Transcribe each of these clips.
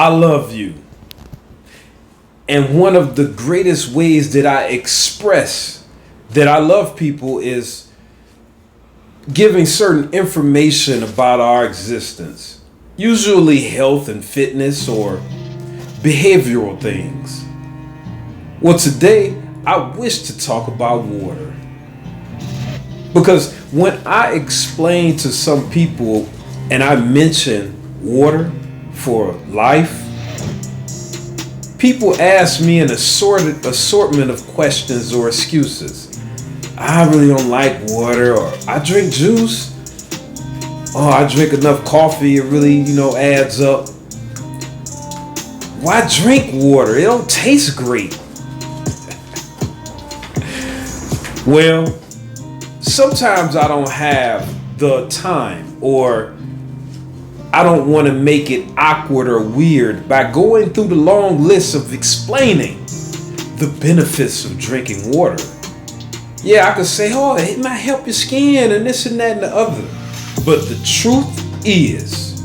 I love you. And one of the greatest ways that I express that I love people is giving certain information about our existence, usually health and fitness or behavioral things. Well, today I wish to talk about water. Because when I explain to some people and I mention water for life, people ask me an assortment of questions or excuses. I really don't like water, or I drink juice. Oh, I drink enough coffee, it really, adds up. Why drink water? It don't taste great. Well, sometimes I don't have the time, or I don't want to make it awkward or weird by going through the long list of explaining the benefits of drinking water. Yeah, I could say, oh, it might help your skin and this and that and the other. But the truth is,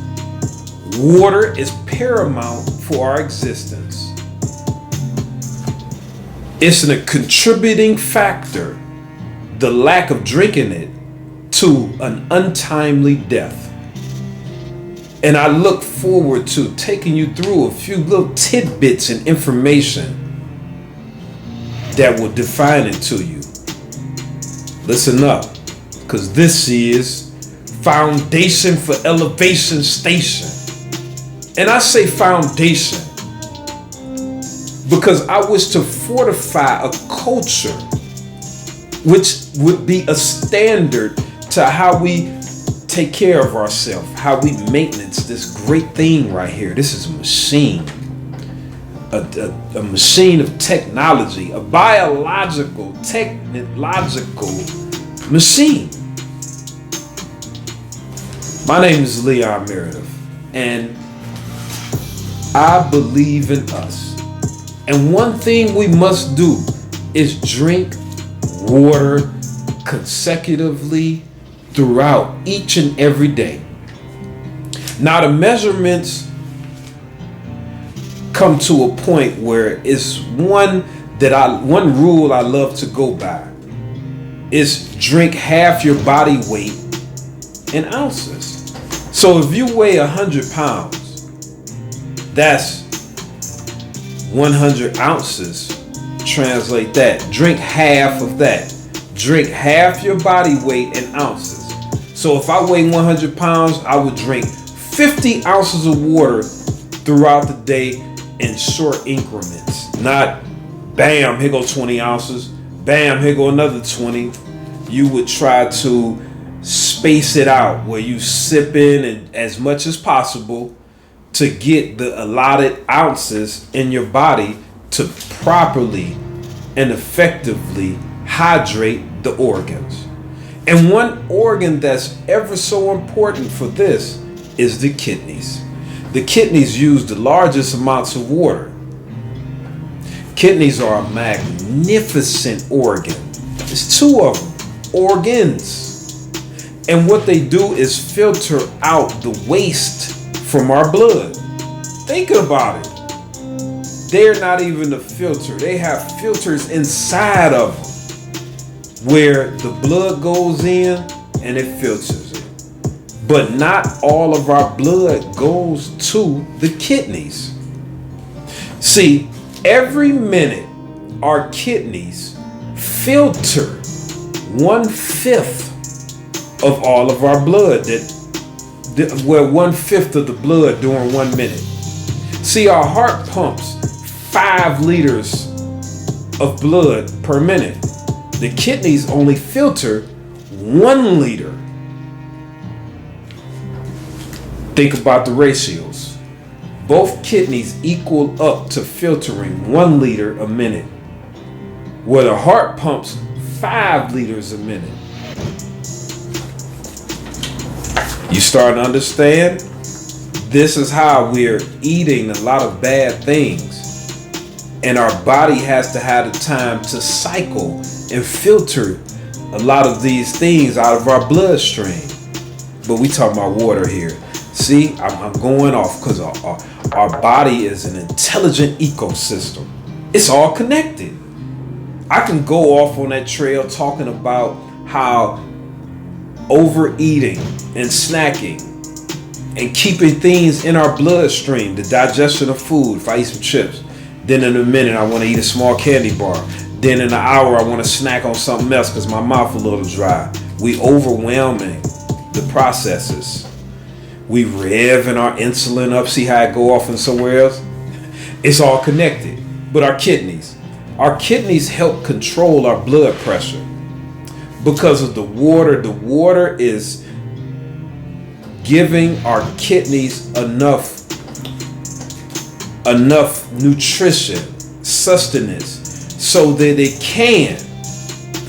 water is paramount for our existence. It's a contributing factor, the lack of drinking it, to an untimely death. And I look forward to taking you through a few little tidbits and information that will define it to you. Listen up, because this is Foundation for Elevation Station. And I say foundation because I wish to fortify a culture which would be a standard to how we take care of ourselves, how we maintenance this great thing right here. This is a machine, a machine of technology, a biological, technological machine. My name is Leon Meredith, and I believe in us. And one thing we must do is drink water consecutively throughout each and every day. Now the measurements come to a point where it's one rule I love to go by is drink half your body weight in ounces. So if you weigh 100 pounds, that's 100 ounces. Translate that. Drink half of that. Drink half your body weight in ounces. So if I weigh 100 pounds, I would drink 50 ounces of water throughout the day in short increments. Not bam, here go 20 ounces. Bam, here go another 20. You would try to space it out where you sip in as much as possible to get the allotted ounces in your body to properly and effectively hydrate the organs. And one organ that's ever so important for this is the kidneys. The kidneys use the largest amounts of water. Kidneys are a magnificent organ. There's two of them, organs. And what they do is filter out the waste from our blood. Think about it. They're not even a filter. They have filters inside of them where the blood goes in and it filters it. But not all of our blood goes to the kidneys. See, every minute our kidneys filter 1/5 of all of our blood, well, 1/5 of the blood during 1 minute. See, our heart pumps 5 liters of blood per minute. The kidneys only filter 1 liter. Think about the ratios. Both kidneys equal up to filtering 1 liter a minute, where the heart pumps 5 liters a minute. You start to understand? This is how we're eating a lot of bad things. And our body has to have the time to cycle and filter a lot of these things out of our bloodstream. But we talking about water here. See, I'm going off because Our body is an intelligent ecosystem. It's all connected. I can go off on that trail talking about how overeating and snacking and keeping things in our bloodstream, the digestion of food. If I eat some chips, then in a minute I want to eat a small candy bar. Then in an hour I want to snack on something else because my mouth a little dry. We overwhelming the processes. We revving our insulin up, see how it go off and somewhere else. It's all connected. But our kidneys help control our blood pressure because of the water. The water is giving our kidneys enough nutrition, sustenance, so that it can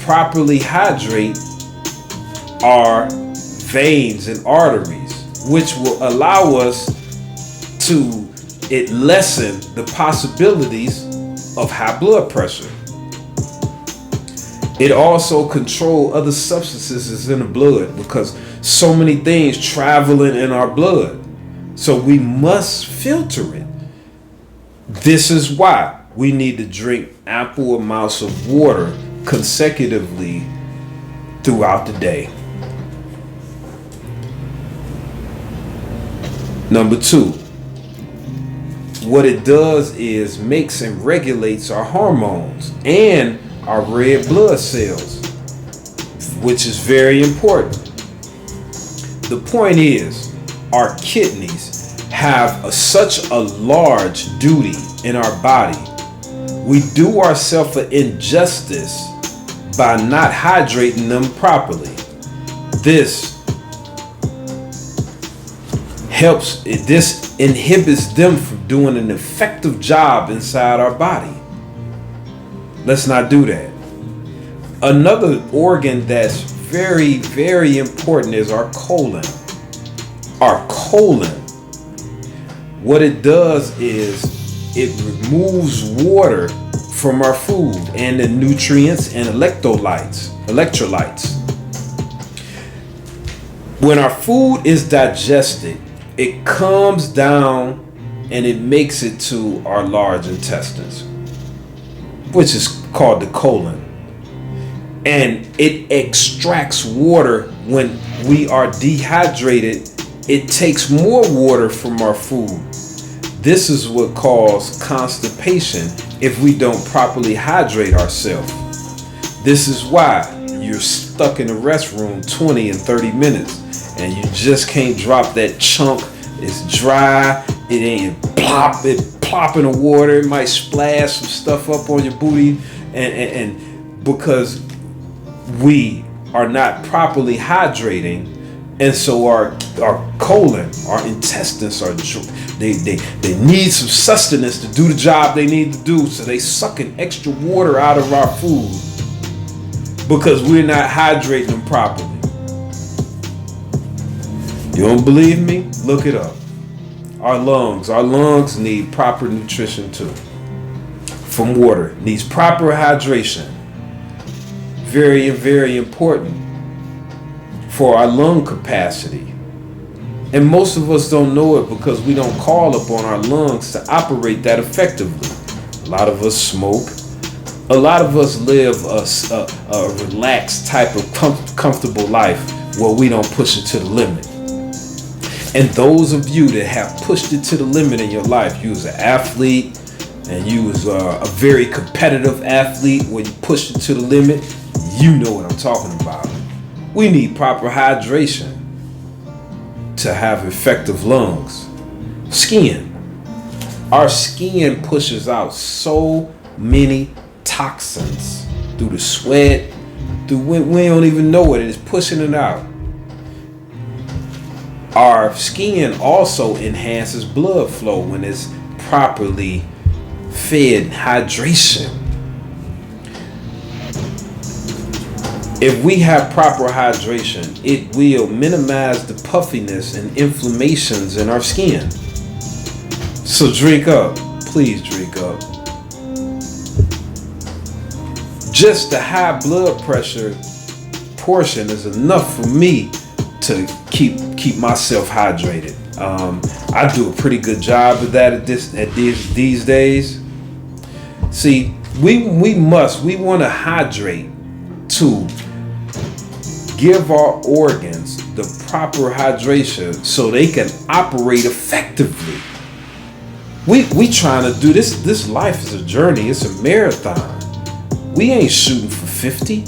properly hydrate our veins and arteries, which will allow us to lessen the possibilities of high blood pressure. It also controls other substances in the blood because so many things traveling in our blood. So we must filter it. This is why we need to drink ample amounts of water consecutively throughout the day. Number 2, what it does is makes and regulates our hormones and our red blood cells, which is very important. The point is, our kidneys have such a large duty in our body. We do ourselves an injustice by not hydrating them properly. This inhibits them from doing an effective job inside our body. Let's not do that. Another organ that's very, very important is our colon. Our colon, what it does is it removes water from our food and the nutrients and electrolytes. When our food is digested, it comes down and it makes it to our large intestines, which is called the colon. And it extracts water when we are dehydrated. It takes more water from our food. This is what causes constipation if we don't properly hydrate ourselves. This is why you're stuck in the restroom 20 and 30 minutes and you just can't drop that chunk. It's dry. It ain't plop in the water. It might splash some stuff up on your booty, and because we are not properly hydrating, and so our colon, our intestines they need some sustenance to do the job they need to do. So they sucking extra water out of our food because we're not hydrating them properly. You don't believe me? Look it up. Our lungs need proper nutrition too. From water, needs proper hydration. Very, very important for our lung capacity. And most of us don't know it because we don't call upon our lungs to operate that effectively. A lot of us smoke. A lot of us live a relaxed type of comfortable life where we don't push it to the limit. And those of you that have pushed it to the limit in your life, you was an athlete and you was a very competitive athlete where you pushed it to the limit, you know what I'm talking about. We need proper hydration to have effective lungs. Skin. Our skin pushes out so many toxins through the sweat, we don't even know it is pushing it out. Our skin also enhances blood flow when it's properly fed hydration. If we have proper hydration, it will minimize the puffiness and inflammations in our skin. So drink up. Please drink up. Just the high blood pressure portion is enough for me to keep myself hydrated. I do a pretty good job of that these days. See, we want to hydrate to give our organs the proper hydration so they can operate effectively. We trying to do this. This life is a journey. It's a marathon. We ain't shooting for 50.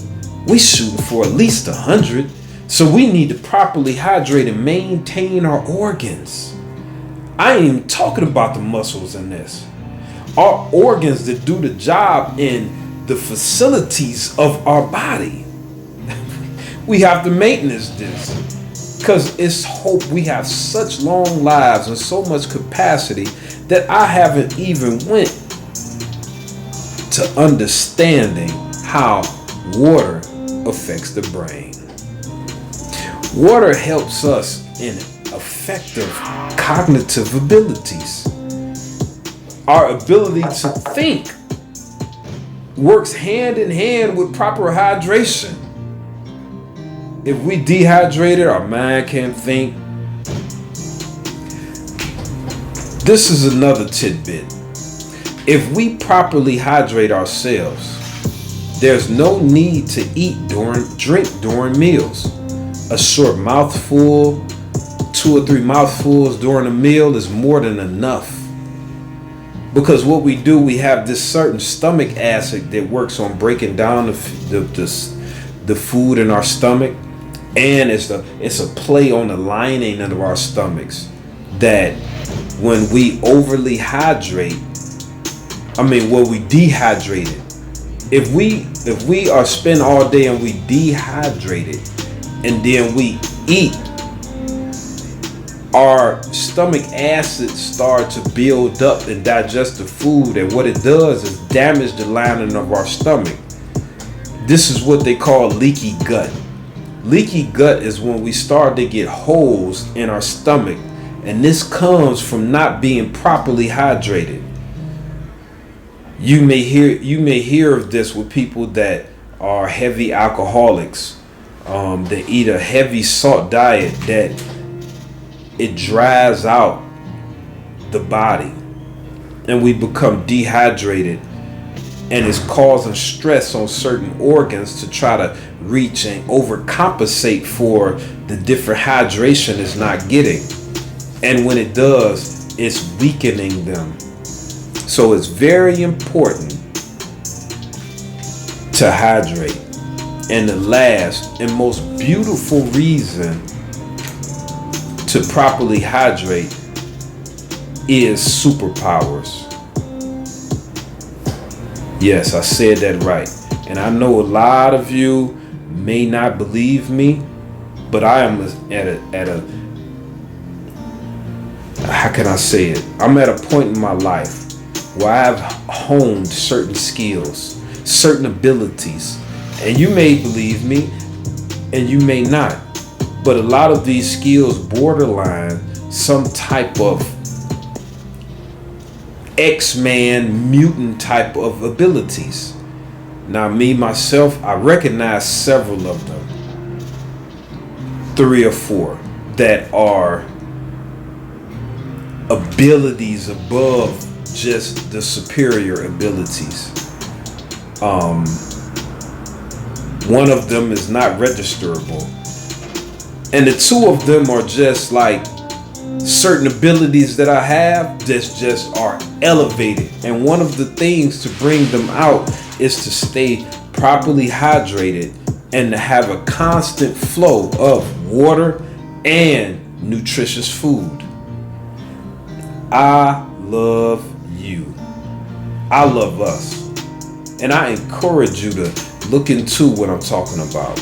We shooting for at least 100. So we need to properly hydrate and maintain our organs. I ain't even talking about the muscles in this. Our organs that do the job in the facilities of our body. We have to maintenance this. Because it's hope we have such long lives and so much capacity that I haven't even went to understanding how water affects the brain. Water helps us in effective cognitive abilities. Our ability to think works hand in hand with proper hydration. If we dehydrated, our mind can't think. This is another tidbit. If we properly hydrate ourselves, there's no need to drink during meals. A short mouthful, 2 or 3 mouthfuls during a meal is more than enough. Because what we do, we have this certain stomach acid that works on breaking down the food in our stomach. And it's a play on the lining of our stomachs that when we overly hydrate, we dehydrated. If we are spend all day and we dehydrated and then we eat, our stomach acids start to build up and digest the food, and what it does is damage the lining of our stomach. This is what they call leaky gut. Leaky gut is when we start to get holes in our stomach, and this comes from not being properly hydrated. You may hear of this with people that are heavy alcoholics. They eat a heavy salt diet that it dries out the body, and we become dehydrated, and it's causing stress on certain organs to try to reach and overcompensate for the different hydration it's not getting. And when it does, it's weakening them. So it's very important to hydrate. And the last and most beautiful reason to properly hydrate is superpowers. Yes, I said that right. And I know a lot of you may not believe me, but I am at a how can I say it? I'm at a point in my life where I've honed certain skills, certain abilities. And you may believe me and you may not. But a lot of these skills borderline some type of X-Man mutant type of abilities. Now me, myself, I recognize several of them. 3 or 4 that are abilities above just the superior abilities. One of them is not registerable. And the 2 of them are just like certain abilities that I have that just are elevated. And one of the things to bring them out is to stay properly hydrated and to have a constant flow of water and nutritious food. I love you. I love us. And I encourage you to look into what I'm talking about.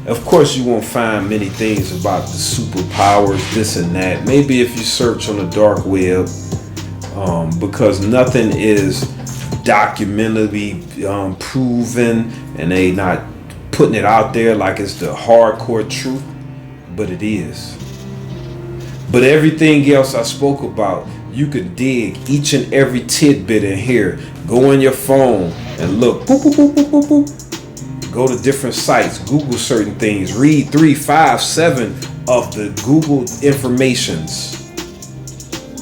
Of course, you won't find many things about the superpowers, this and that. Maybe if you search on the dark web, because nothing is documentally proven, and they not putting it out there like it's the hardcore truth, but it is. But everything else I spoke about, you can dig each and every tidbit in here. Go on your phone and look. Boop, boop, boop, boop, boop, boop. Go to different sites, Google certain things, read 3, 5, 7 of the Google informations,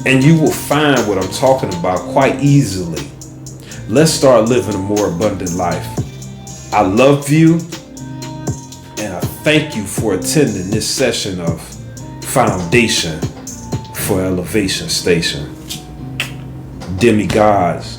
And you will find what I'm talking about quite easily. Let's start living a more abundant life. I love you, and I thank you for attending this session of Foundation for Elevation Station. Demigods,